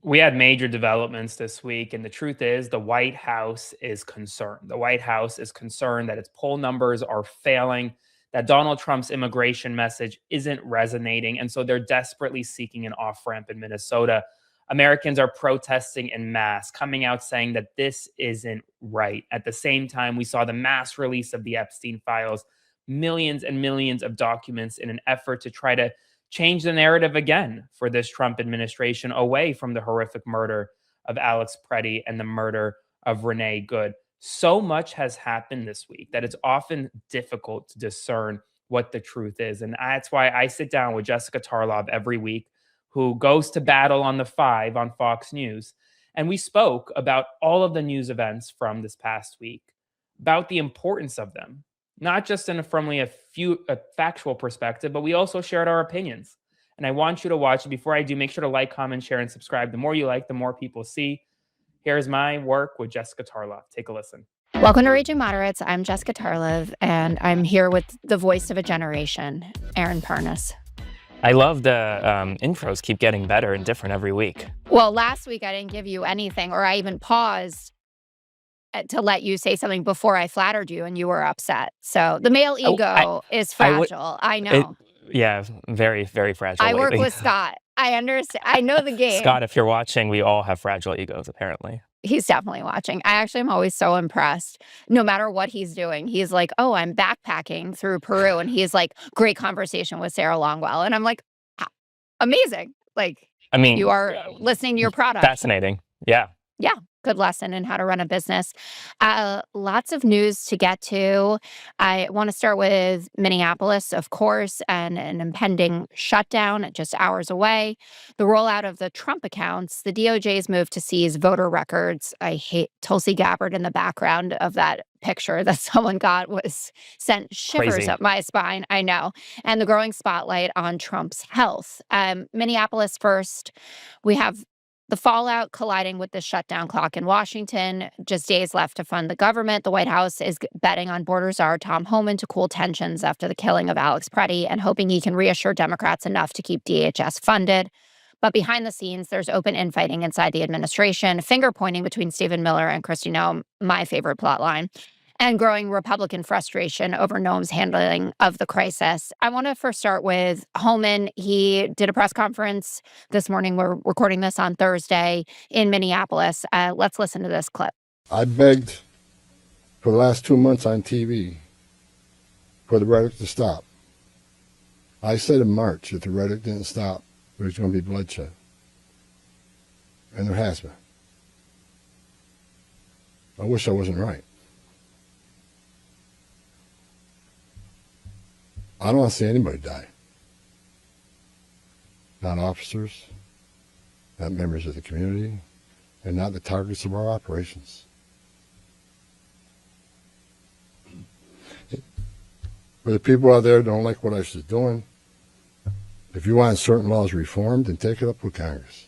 We had major developments this week, and the truth is, the White House is concerned. The White House is concerned that its poll numbers are failing, that Donald Trump's immigration message isn't resonating, and so they're desperately seeking an off ramp in Minnesota. Americans are protesting en masse, coming out saying that this isn't right. At the same time, we saw the mass release of the Epstein files, millions and millions of documents in an effort to try to change the narrative again for this Trump administration away from the horrific murder of Alex Preddy and the murder of Renee Good. So much has happened this week that it's often difficult to discern what the truth is. And that's why I sit down with Jessica Tarlov every week, who goes to battle on the 5 on Fox News. And we spoke about all of the news events from this past week, about the importance of them, not just in a factual perspective, but we also shared our opinions. And I want you to watch it. Before I do, make sure to like, comment, share, and subscribe. The more you like, the more people see. Here's my work with Jessica Tarlov. Take a listen. Welcome to Raging Moderates. I'm Jessica Tarlov, and I'm here with the voice of a generation, Aaron Parnas. I love the intros keep getting better and different every week. Well, last week I didn't give you anything, or I even paused to let you say something before I flattered you, and you were upset. So the male ego is fragile. I know. Yeah, very, very fragile. I work lately. with Scott. I understand. I know the game. Scott, if you're watching, we all have fragile egos, apparently. He's definitely watching. I actually am always so impressed. No matter what he's doing, he's like, "Oh, I'm backpacking through Peru," and he's like, "Great conversation with Sarah Longwell," and I'm like, "Amazing!" Like, I mean, you are listening to your product. Fascinating. Yeah. Yeah. Good lesson in how to run a business. Lots of news to get to. I want to start with Minneapolis, of course, and an impending shutdown just hours away. The rollout of the Trump accounts, the DOJ's move to seize voter records. I hate Tulsi Gabbard in the background of that picture that someone got was sent shivers Crazy. up my spine. I know. And the growing spotlight on Trump's health. Minneapolis first. We have the fallout colliding with the shutdown clock in Washington. Just days left to fund the government. The White House is betting on border czar Tom Homan to cool tensions after the killing of Alex Preddy and hoping he can reassure Democrats enough to keep DHS funded. But behind the scenes, there's open infighting inside the administration, finger pointing between Stephen Miller and Kristi Noem, my favorite plot line, and growing Republican frustration over Noem's handling of the crisis. I want to first start with Homan. He did a press conference this morning. We're recording this on Thursday in Minneapolis. Let's listen to this clip. I begged for the last 2 months on TV for the rhetoric to stop. I said in March if the rhetoric didn't stop, there was going to be bloodshed. And there has been. I wish I wasn't right. I don't want to see anybody die. Not officers, not members of the community, and not the targets of our operations. For the people out there who don't like what I was doing, if you want certain laws reformed, then take it up with Congress.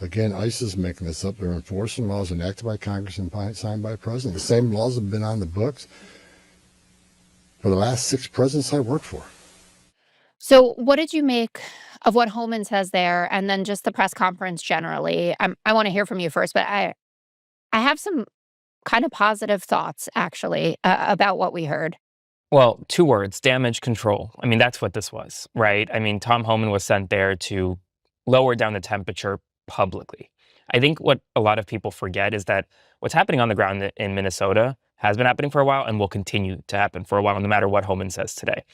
Again, ICE is making this up. They're enforcing laws enacted by Congress and signed by the president. The same laws have been on the books for the last 6 presidents I worked for. So what did you make of what Homan says there, and then just the press conference generally? I want to hear from you first, but I have some kind of positive thoughts, actually, about what we heard. Well, 2 words, damage control. I mean, that's what this was, right? I mean, Tom Homan was sent there to lower down the temperature publicly. I think what a lot of people forget is that what's happening on the ground in Minnesota has been happening for a while and will continue to happen for a while, no matter what Homan says today.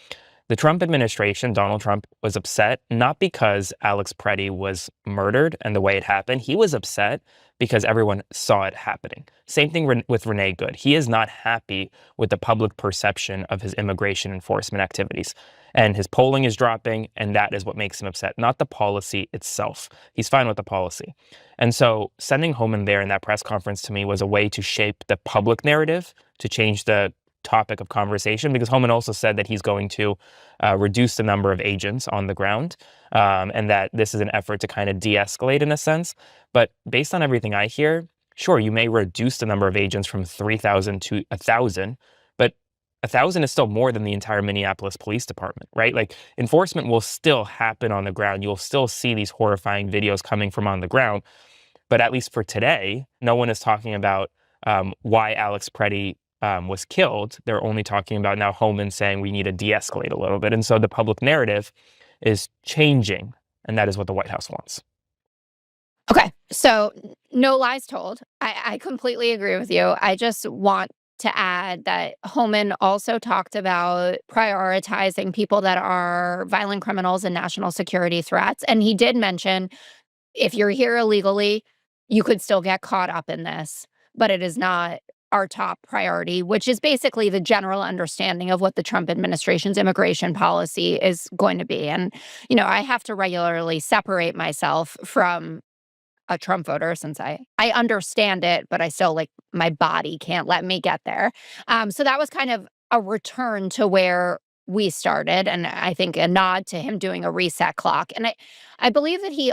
The Trump administration, Donald Trump, was upset not because Alex Preddy was murdered and the way it happened. He was upset because everyone saw it happening. Same thing with Renee Good. He is not happy with the public perception of his immigration enforcement activities. And his polling is dropping, and that is what makes him upset, not the policy itself. He's fine with the policy. And so sending Homan there in that press conference to me was a way to shape the public narrative, to change the topic of conversation, because Homan also said that he's going to reduce the number of agents on the ground, and that this is an effort to kind of de-escalate in a sense. But based on everything I hear, sure, you may reduce the number of agents from 3,000 to 1,000, but 1,000 is still more than the entire Minneapolis Police Department, right? Like, enforcement will still happen on the ground. You'll still see these horrifying videos coming from on the ground. But at least for today, no one is talking about why Alex Preddy was killed. They're only talking about now Homan saying we need to de-escalate a little bit. And so the public narrative is changing, and that is what the White House wants. Okay, so no lies told. I completely agree with you. I just want to add that Homan also talked about prioritizing people that are violent criminals and national security threats. And he did mention if you're here illegally, you could still get caught up in this, but it is not our top priority, which is basically the general understanding of what the Trump administration's immigration policy is going to be. And, I have to regularly separate myself from a Trump voter since I understand it, but I still my body can't let me get there. So that was kind of a return to where we started, and I think a nod to him doing a reset clock. And I believe that he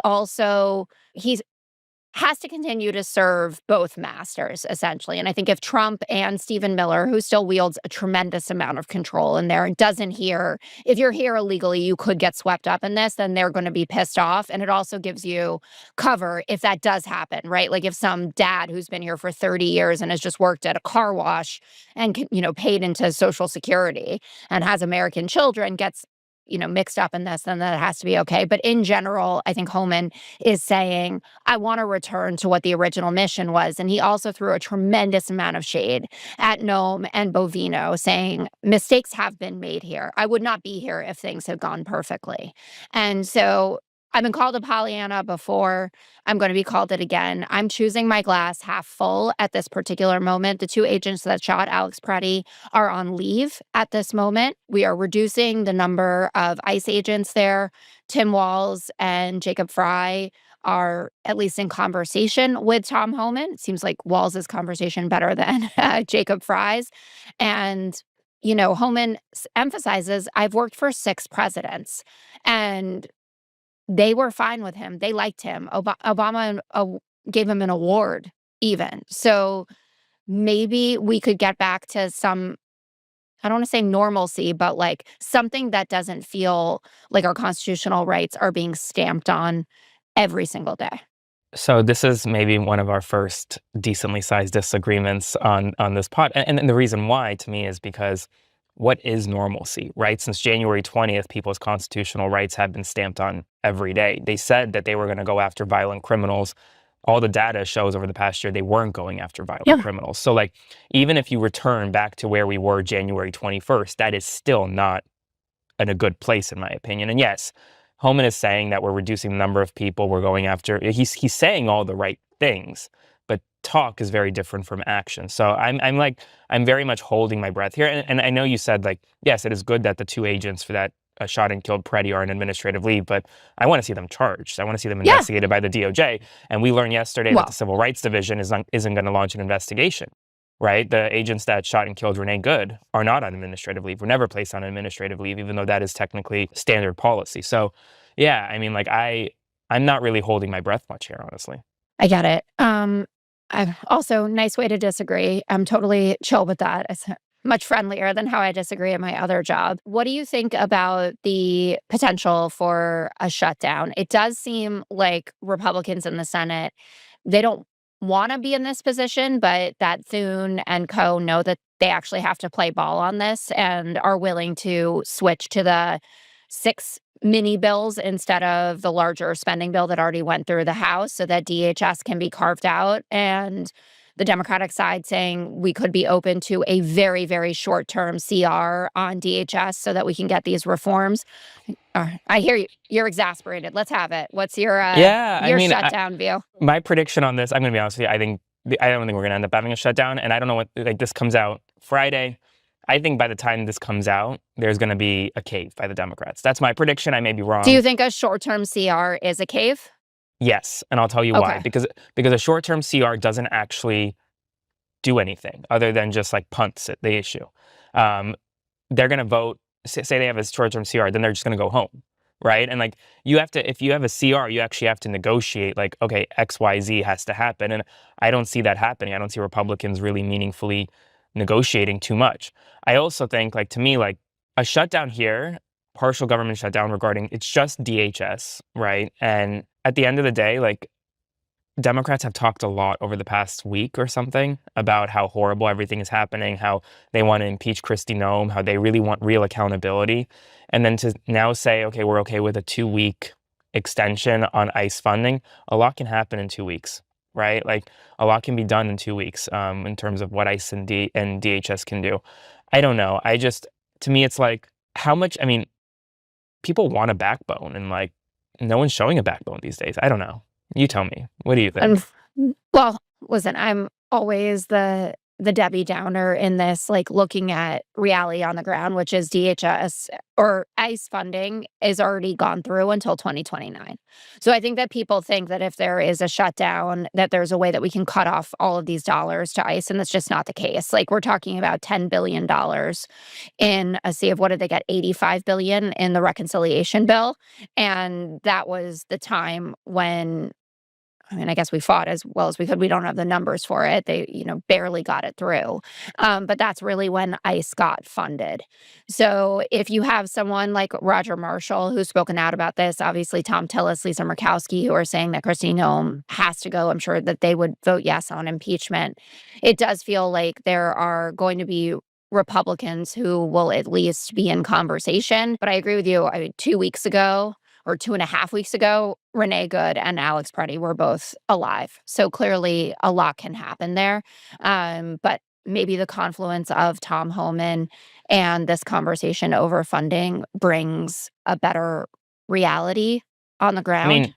has to continue to serve both masters, essentially. And I think if Trump and Stephen Miller, who still wields a tremendous amount of control in there and doesn't hear, if you're here illegally, you could get swept up in this, then they're going to be pissed off. And it also gives you cover if that does happen, right? Like if some dad who's been here for 30 years and has just worked at a car wash and, paid into Social Security and has American children gets mixed up in this, then that has to be okay. But in general, I think Homan is saying, I want to return to what the original mission was. And he also threw a tremendous amount of shade at Noam and Bovino, saying mistakes have been made here. I would not be here if things had gone perfectly. And so I've been called a Pollyanna before. I'm going to be called it again. I'm choosing my glass half full at this particular moment. The 2 agents that shot Alex Preddy are on leave at this moment. We are reducing the number of ICE agents there. Tim Walz and Jacob Fry are at least in conversation with Tom Homan. It seems like Walz's conversation better than Jacob Fry's. And Homan emphasizes, I've worked for 6 presidents, and they were fine with him. They liked him. Obama gave him an award even. So maybe we could get back to some, I don't want to say normalcy, but something that doesn't feel like our constitutional rights are being stamped on every single day. So this is maybe one of our first decently sized disagreements on this pod. And the reason why, to me, is because what is normalcy, right? Since January 20th, people's constitutional rights have been stamped on every day. They said that they were going to go after violent criminals. All the data shows over the past year they weren't going after violent criminals. So even if you return back to where we were January 21st, that is still not in a good place, in my opinion. And yes, Homan is saying that we're reducing the number of people we're going after. He's saying all the right things, but talk is very different from action. So I'm very much holding my breath here. And I know you said yes, it is good that the 2 agents for that shot and killed Preddy are on administrative leave, but I want to see them charged. I want to see them investigated by the DOJ. And we learned yesterday that the Civil Rights Division isn't going to launch an investigation, right? The agents that shot and killed Renee Good are not on administrative leave. Were never placed on administrative leave, even though that is technically standard policy. So yeah, I mean, I'm not really holding my breath much here, honestly. I get it. Also, nice way to disagree. I'm totally chill with that. It's much friendlier than how I disagree at my other job. What do you think about the potential for a shutdown? It does seem like Republicans in the Senate, they don't want to be in this position, but that Thune and co know that they actually have to play ball on this and are willing to switch to the 6 mini bills instead of the larger spending bill that already went through the House so that DHS can be carved out. And the Democratic side saying we could be open to a very, very short-term CR on DHS so that we can get these reforms. I hear you. You're exasperated. Let's have it. What's your shutdown view? My prediction on this, I'm going to be honest with you, I don't think we're going to end up having a shutdown. And I don't know what, this comes out Friday. I think by the time this comes out, there's going to be a cave by the Democrats. That's my prediction. I may be wrong. Do you think a short-term CR is a cave? Yes, and I'll tell you why. Because a short-term CR doesn't actually do anything other than just punts at the issue. They're going to vote, say they have a short-term CR, then they're just going to go home, right? And if you have a CR, you actually have to negotiate okay, XYZ has to happen. And I don't see that happening. I don't see Republicans really meaningfully negotiating too much. I also think, like, to me, like, a shutdown here, partial government shutdown regarding, it's just DHS, right? And at the end of the day, like, Democrats have talked a lot over the past week or something about how horrible everything is happening, how they want to impeach Kristi Noem, how they really want real accountability. And then to now say, okay, we're okay with a 2-week extension on ICE funding, a lot can happen in 2 weeks, right? Like, a lot can be done in 2 weeks in terms of what ICE and DHS can do. I don't know. To me, it's like, how much, I mean, people want a backbone, and like, no one's showing a backbone these days. I don't know. You tell me. What do you think? Well, listen, I'm always the Debbie Downer in this, like, looking at reality on the ground, which is DHS or ICE funding is already gone through until 2029. So I think that people think that if there is a shutdown, that there's a way that we can cut off all of these dollars to ICE, and that's just not the case. Like, we're talking about $10 billion in a sea of, what did they get, $85 billion in the reconciliation bill. And that was the time when, I mean, I guess we fought as well as we could. We don't have the numbers for it. They, barely got it through. But that's really when ICE got funded. So if you have someone like Roger Marshall, who's spoken out about this, obviously Tom Tillis, Lisa Murkowski, who are saying that Kristi Noem has to go, I'm sure that they would vote yes on impeachment. It does feel like there are going to be Republicans who will at least be in conversation. But I agree with you. I mean, 2 weeks ago, or 2.5 weeks ago, Renee Good and Alex Preddy were both alive. So clearly a lot can happen there. But maybe the confluence of Tom Homan and this conversation over funding brings a better reality on the I ground. mean,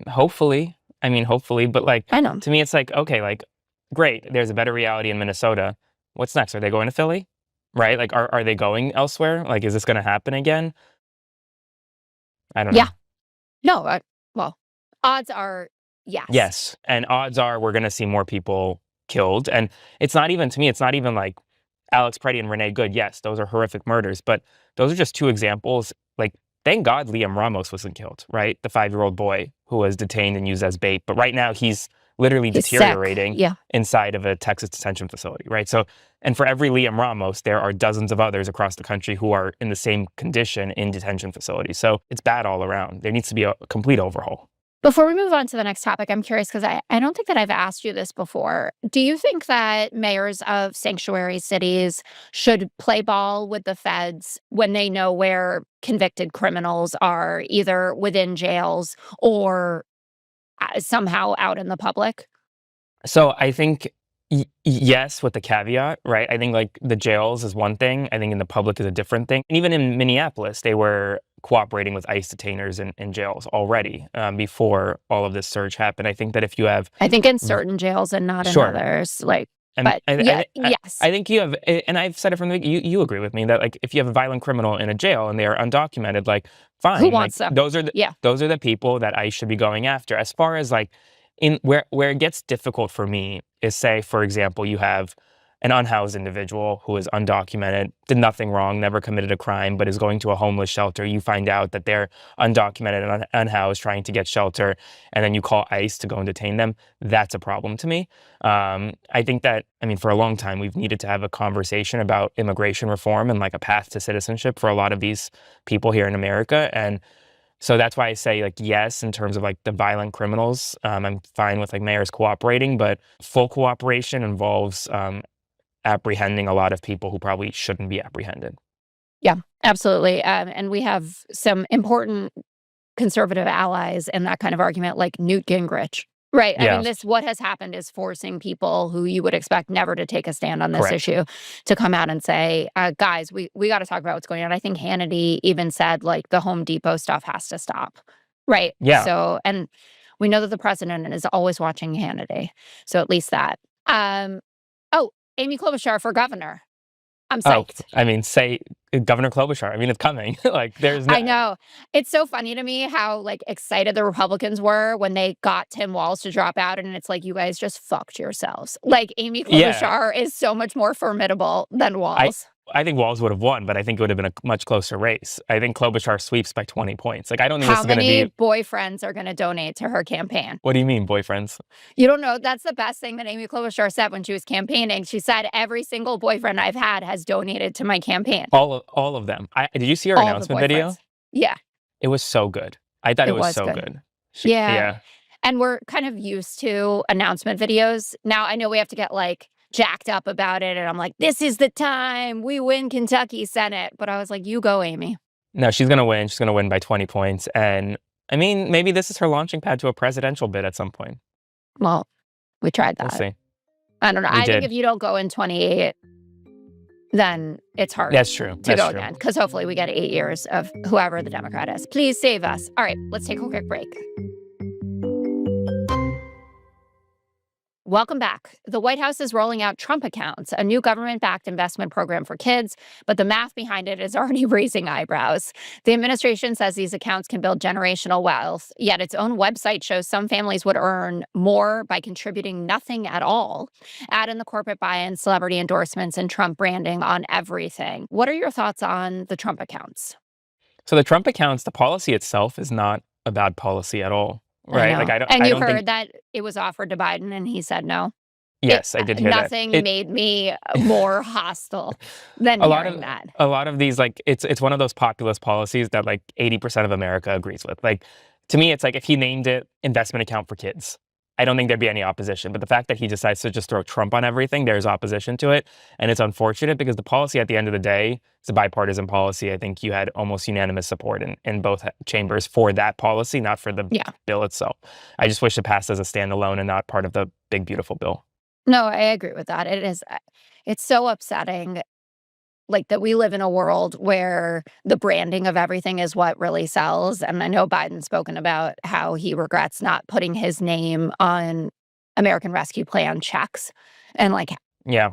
hopefully. But like, I know. to me, it's like, okay, like, great, there's a better reality in Minnesota. What's next? Are they going to Philly? Right? Like, are they going elsewhere? Like, is this going to happen again? I don't know. Yeah. No, well, odds are yes. Yes. And odds are we're going to see more people killed. And it's not even, to me, it's not even like Alex Preddy and Renee Good. Yes, those are horrific murders, but those are just 2 examples. Like, thank God Liam Ramos wasn't killed, right? The 5-year-old boy who was detained and used as bait. But right now he's literally He's sick. deteriorating Yeah. inside of a Texas detention facility, right? So, and for every Liam Ramos, there are dozens of others across the country who are in the same condition in detention facilities. So it's bad all around. There needs to be a complete overhaul. Before we move on to the next topic, I'm curious because I don't think that I've asked you this before. Do you think that mayors of sanctuary cities should play ball with the feds when they know where convicted criminals are, either within jails or somehow out in the public? So I think yes, with the caveat, right? I think like the jails is one thing. I think in the public is a different thing. And even in Minneapolis, they were cooperating with ICE detainers in jails already before all of this surge happened. I think that if you have, I think in certain jails and not in Sure. others. Like, and but yes. I think you have, and I've said it from the beginning, you agree with me that like if you have a violent criminal in a jail and they are undocumented, like fine. Who wants like, them? Those are the people that ICE should be going after. As far as like in where it gets difficult for me is, say, for example, you have an unhoused individual who is undocumented, did nothing wrong, never committed a crime, but is going to a homeless shelter. You find out that they're undocumented and unhoused trying to get shelter, and then you call ICE to go and detain them. That's a problem to me. I think that, I mean, for a long time, we've needed to have a conversation about immigration reform and like a path to citizenship for a lot of these people here in America. And so that's why I say, like, yes, in terms of like the violent criminals, I'm fine with like mayors cooperating, but full cooperation involves apprehending a lot of people who probably shouldn't be apprehended. Yeah, absolutely. And we have some important conservative allies in that kind of argument, like Newt Gingrich. Right. I Yeah. mean, what has happened is forcing people who you would expect never to take a stand on this Correct. issue to come out and say, guys, we got to talk about what's going on. I think Hannity even said, like, the Home Depot stuff has to stop. Right. Yeah. So, and we know that the president is always watching Hannity. So at least that. Amy Klobuchar for governor. I'm psyched. I mean, say Governor Klobuchar. I mean, it's coming. Like, there's no. I know. It's so funny to me how, like, excited the Republicans were when they got Tim Walz to drop out, and it's like, you guys just fucked yourselves. Like, Amy Yeah. Klobuchar is so much more formidable than Walz. I think Walz would have won, but I think it would have been a much closer race. I think Klobuchar sweeps by 20 points. Like, I don't think this How is going to many be. boyfriends are going to donate to her campaign? What do you mean, boyfriends? You don't know. That's the best thing that Amy Klobuchar said when she was campaigning. She said, every single boyfriend I've had has donated to my campaign. All of them. Did you see her All the announcement video? boyfriends. Yeah, It was so good. I thought it was so good. good. Yeah. And we're kind of used to announcement videos. Now, I know we have to get like jacked up about it. And I'm like, this is the time we win Kentucky Senate. But I was like, you go, Amy. No, she's going to win. She's going to win by 20 points. And I mean, maybe this is her launching pad to a presidential bid at some point. Well, we tried that. We'll see. I don't know. We I think did. if you don't go in 28, then it's hard That's true. to That's go true. again. Because hopefully we get 8 years of whoever the Democrat is. Please save us. All right, let's take a quick break. Welcome back. The White House is rolling out Trump accounts, a new government-backed investment program for kids, but the math behind it is already raising eyebrows. The administration says these accounts can build generational wealth, yet its own website shows some families would earn more by contributing nothing at all. Add in the corporate buy-in, celebrity endorsements, and Trump branding on everything. What are your thoughts on the Trump accounts? So the Trump accounts, the policy itself is not a bad policy at all. Right? Like I don't. And I you don't heard think, that it was offered to Biden and he said no? Yes, I did hear that. Nothing made me more hostile than hearing that. A lot of these, like, it's one of those populist policies that like 80% of America agrees with. Like, to me, it's like if he named it investment account for kids, I don't think there'd be any opposition. But the fact that he decides to just throw Trump on everything, there's opposition to it. And it's unfortunate because the policy at the end of the day is a bipartisan policy. I think you had almost unanimous support in both chambers for that policy, not for the bill itself. I just wish it passed as a standalone and not part of the big, beautiful bill. No, I agree with that. It's so upsetting, like, that we live in a world where the branding of everything is what really sells. And I know Biden's spoken about how he regrets not putting his name on American Rescue Plan checks and like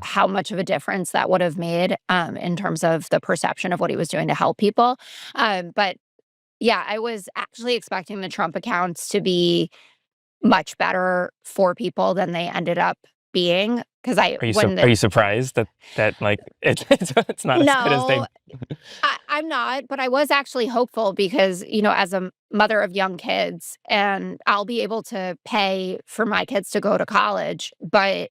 how much of a difference that would have made in terms of the perception of what he was doing to help people. But yeah, I was actually expecting the Trump accounts to be much better for people than they ended up being. Because are you surprised that like it's not as good as they? I'm not, but I was actually hopeful because, you know, as a mother of young kids, and I'll be able to pay for my kids to go to college, but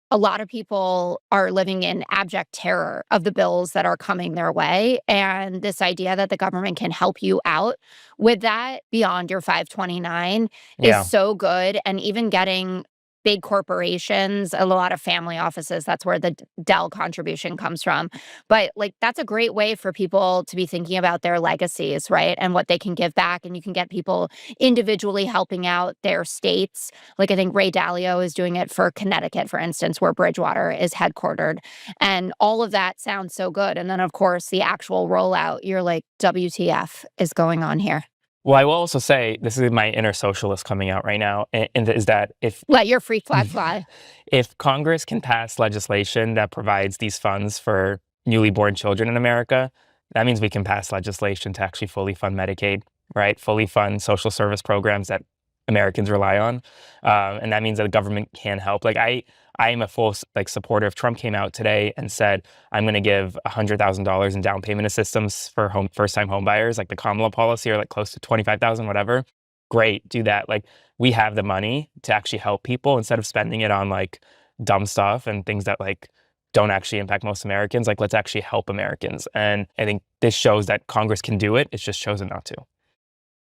a lot of people are living in abject terror of the bills that are coming their way. And this idea that the government can help you out with that beyond your 529 is so good. And even getting big corporations, a lot of family offices, that's where the Dell contribution comes from. But like, that's a great way for people to be thinking about their legacies, right? And what they can give back. And you can get people individually helping out their states. Like, I think Ray Dalio is doing it for Connecticut, for instance, where Bridgewater is headquartered. And all of that sounds so good. And then, of course, the actual rollout, you're like, WTF is going on here? Well, I will also say, this is my inner socialist coming out right now, and is that if... Let your freak flag fly. If Congress can pass legislation that provides these funds for newly born children in America, that means we can pass legislation to actually fully fund Medicaid, right? Fully fund social service programs that Americans rely on. And that means that the government can help. Like, I am a full supporter. If Trump came out today and said, I'm going to give $100,000 in down payment assistance for first-time home buyers, like the Kamala policy, or like close to $25,000, whatever, great, do that. Like, we have the money to actually help people instead of spending it on like dumb stuff and things that like don't actually impact most Americans. Like, let's actually help Americans. And I think this shows that Congress can do it. It's just chosen not to.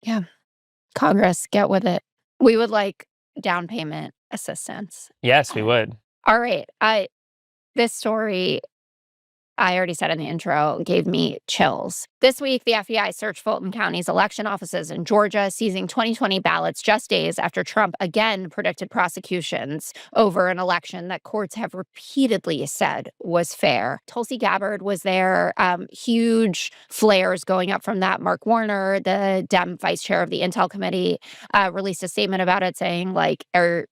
Yeah. Congress, get with it. We would like down payment assistance. Yes, we would. All right. This story, I already said in the intro, gave me chills. This week, the FBI searched Fulton County's election offices in Georgia, seizing 2020 ballots just days after Trump again predicted prosecutions over an election that courts have repeatedly said was fair. Tulsi Gabbard was there. Huge flares going up from that. Mark Warner, the Dem vice chair of the Intel Committee, released a statement about it saying, like,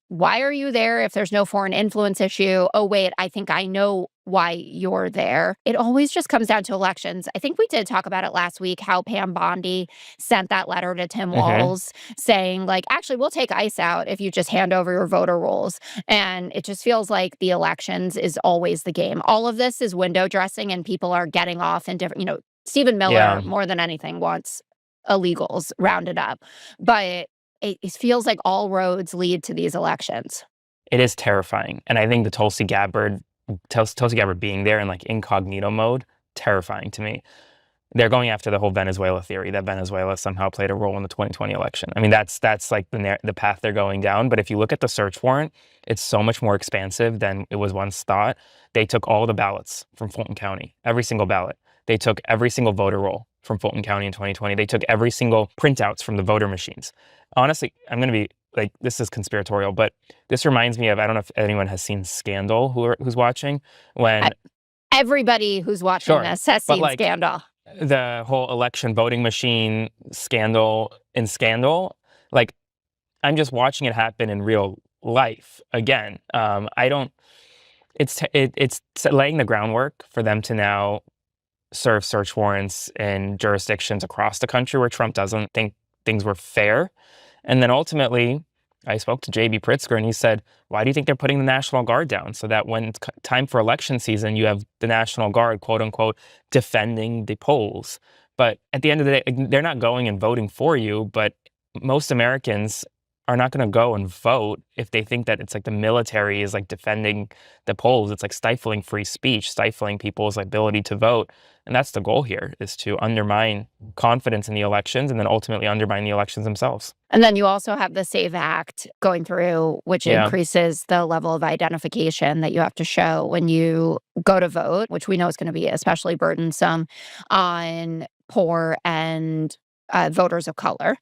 why are you there if there's no foreign influence issue? Oh, wait, I think I know why you're there. It always just comes down to elections. I think we did talk about it last week, how Pam Bondi sent that letter to Tim Walz saying, like, actually, we'll take ICE out if you just hand over your voter rolls. And it just feels like the elections is always the game. All of this is window dressing, and people are getting off in different, Stephen Miller, more than anything, wants illegals rounded up. But it feels like all roads lead to these elections. It is terrifying. And I think the Tulsi Gabbard being there in like incognito mode, terrifying to me. They're going after the whole Venezuela theory that Venezuela somehow played a role in the 2020 election. I mean, that's like the path they're going down. But if you look at the search warrant, it's so much more expansive than it was once thought. They took all the ballots from Fulton County, every single ballot. They took every single voter roll from Fulton County in 2020. They took every single printouts from the voter machines. Honestly, I'm going to be like, this is conspiratorial, but this reminds me of, I don't know if anyone has seen Scandal who's watching, when everybody who's watching this has seen Scandal. The whole election voting machine scandal in Scandal, like, I'm just watching it happen in real life again. It's laying the groundwork for them to now serve search warrants in jurisdictions across the country where Trump doesn't think things were fair. And then ultimately, I spoke to J.B. Pritzker, and he said, why do you think they're putting the National Guard down? So that when it's time for election season, you have the National Guard, quote unquote, defending the polls. But at the end of the day, they're not going and voting for you, but most Americans are not going to go and vote if they think that it's like the military is like defending the polls. It's like stifling free speech, stifling people's ability to vote. And that's the goal here, is to undermine confidence in the elections and then ultimately undermine the elections themselves. And then you also have the SAVE Act going through, which increases the level of identification that you have to show when you go to vote, which we know is going to be especially burdensome on poor and voters of color.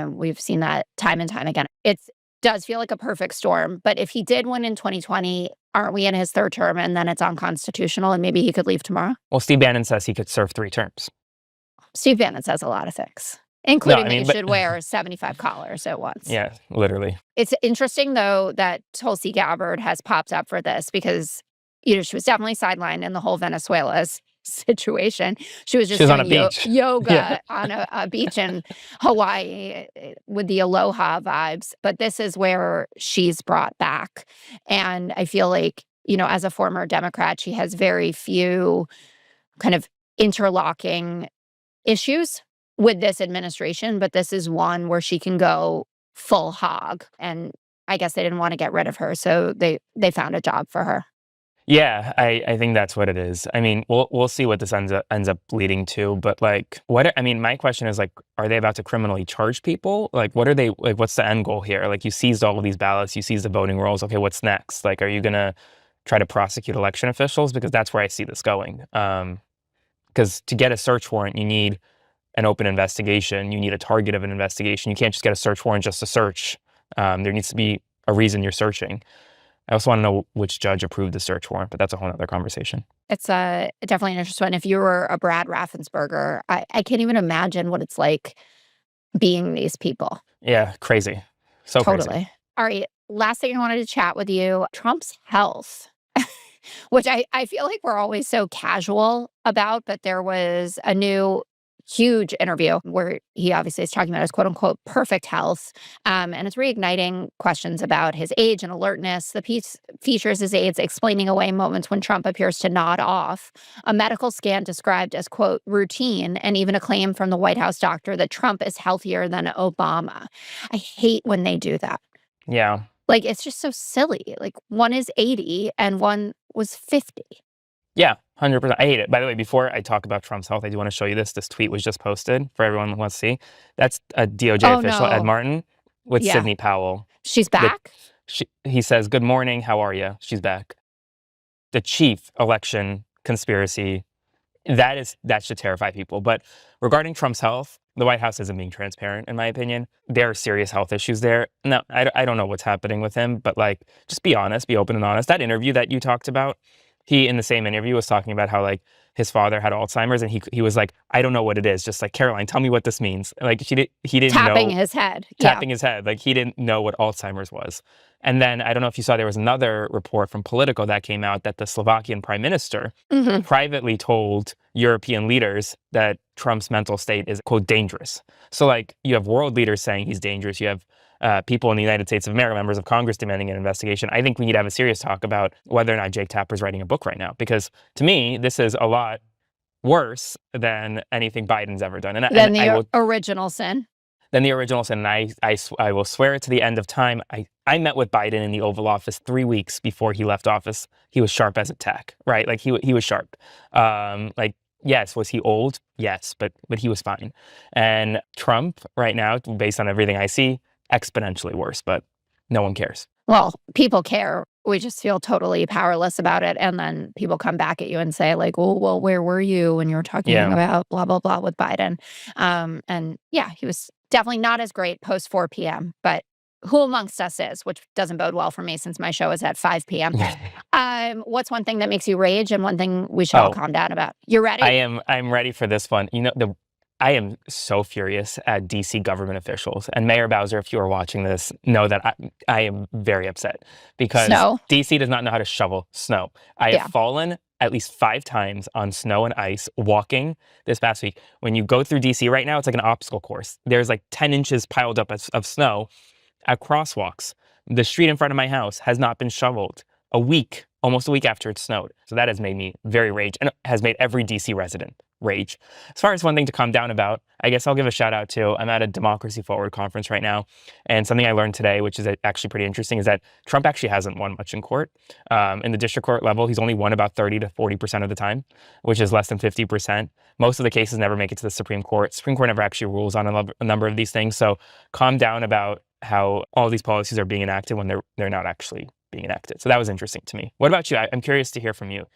We've seen that time and time again. It does feel like a perfect storm. But if he did win in 2020, aren't we in his third term and then it's unconstitutional and maybe he could leave tomorrow? Well, Steve Bannon says he could serve 3 terms. Steve Bannon says a lot of things, including that you should wear 75 collars at once. Yeah, literally. It's interesting, though, that Tulsi Gabbard has popped up for this because, she was definitely sidelined in the whole Venezuela's situation. She was just doing yoga on a beach in Hawaii with the aloha vibes. But this is where she's brought back. And I feel like, as a former Democrat, she has very few kind of interlocking issues with this administration. But this is one where she can go full hog. And I guess they didn't want to get rid of her. So they found a job for her. Yeah, I think that's what it is. I mean, we'll see what this ends up leading to. But my question is are they about to criminally charge people? What are they what's the end goal here? You seized all of these ballots, you seized the voting rolls. Okay, what's next? Are you gonna try to prosecute election officials? Because that's where I see this going. Because to get a search warrant, you need an open investigation. You need a target of an investigation. You can't just get a search warrant just to search. There needs to be a reason you're searching. I also want to know which judge approved the search warrant, but that's a whole other conversation. It's definitely an interesting one. If you were a Brad Raffensperger, I can't even imagine what it's like being these people. Yeah, crazy. So totally. Crazy. All right, last thing I wanted to chat with you, Trump's health, which I feel like we're always so casual about, but there was a new huge interview where he obviously is talking about his quote-unquote perfect health, and it's reigniting questions about his age and alertness. The piece features his aides explaining away moments when Trump appears to nod off, a medical scan described as, quote, routine, and even a claim from the White House doctor that Trump is healthier than Obama. I hate when they do that. Yeah. It's just so silly. One is 80 and one was 50. Yeah, 100%. I hate it. By the way, before I talk about Trump's health, I do want to show you this. This tweet was just posted for everyone who wants to see. That's a DOJ official, Ed Martin, with Sidney Powell. She's back? He says, good morning, how are you? She's back. The chief election conspiracy, that should terrify people. But regarding Trump's health, the White House isn't being transparent, in my opinion. There are serious health issues there. No, I don't know what's happening with him, but just be honest, be open and honest. That interview that you talked about, He, in the same interview, was talking about how like his father had Alzheimer's, and he was like, I don't know what it is. Just like, Caroline, tell me what this means. Like he didn't Tapping know. his head. Tapping his head. Like he didn't know what Alzheimer's was. And then I don't know if you saw, there was another report from Politico that came out that the Slovakian prime minister privately told European leaders that Trump's mental state is, quote, dangerous. So like you have world leaders saying he's dangerous. You have people in the United States of America, members of Congress, demanding an investigation. I think we need to have a serious talk about whether or not Jake Tapper's writing a book right now, because to me, this is a lot worse than anything Biden's ever done. Than the original sin. Than the original sin. And I will swear it to the end of time. I met with Biden in the Oval Office 3 weeks before he left office. He was sharp as a tack, right? Like he was sharp. Like, yes, was he old? Yes, but he was fine. And Trump right now, based on everything I see, exponentially worse, but no one cares. Well, people care. We just feel totally powerless about it. And then people come back at you and say like, oh, well, where were you when you were talking about blah, blah, blah with Biden? And yeah, he was definitely not as great post 4 p.m., but who amongst us is, which doesn't bode well for me since my show is at 5 p.m. What's one thing that makes you rage and one thing we should all calm down about? You ready? I'm ready for this one. You know, I am so furious at DC government officials. And Mayor Bowser, if you are watching this, know that I am very upset because DC does not know how to shovel snow. I have fallen at least 5 times on snow and ice walking this past week. When you go through DC right now, it's like an obstacle course. There's like 10 inches piled up of snow at crosswalks. The street in front of my house has not been shoveled almost a week after it snowed. So that has made me very rage and has made every DC resident rage. As far as one thing to calm down about, I guess I'll give a shout out to, I'm at a Democracy Forward conference right now. And something I learned today, which is actually pretty interesting, is that Trump actually hasn't won much in court. In the district court level, he's only won about 30 to 40% of the time, which is less than 50%. Most of the cases never make it to the Supreme Court. Supreme Court never actually rules on a number of these things. So calm down about how all these policies are being enacted when they're not actually being enacted. So that was interesting to me. What about you? I'm curious to hear from you.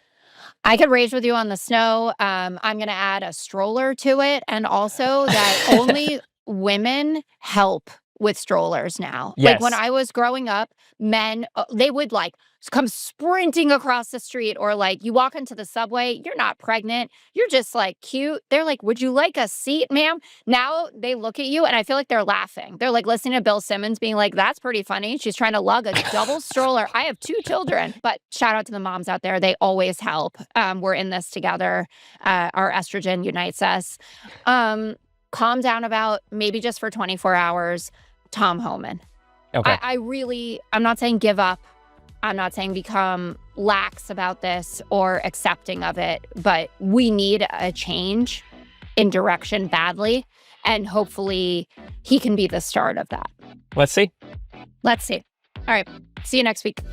I could rage with you on the snow. I'm going to add a stroller to it, and also that only women help with strollers now. Yes. Like when I was growing up, men, they would like come sprinting across the street, or like you walk into the subway, you're not pregnant, you're just like cute. They're like, would you like a seat, ma'am? Now they look at you and I feel like they're laughing. They're like listening to Bill Simmons being like, that's pretty funny. She's trying to lug a double stroller. I have 2 children. But shout out to the moms out there. They always help. We're in this together. Our estrogen unites us. Calm down about, maybe just for 24 hours, Tom Homan. Okay. I'm not saying give up. I'm not saying become lax about this or accepting of it, but we need a change in direction badly. And hopefully he can be the start of that. Let's see. All right. See you next week.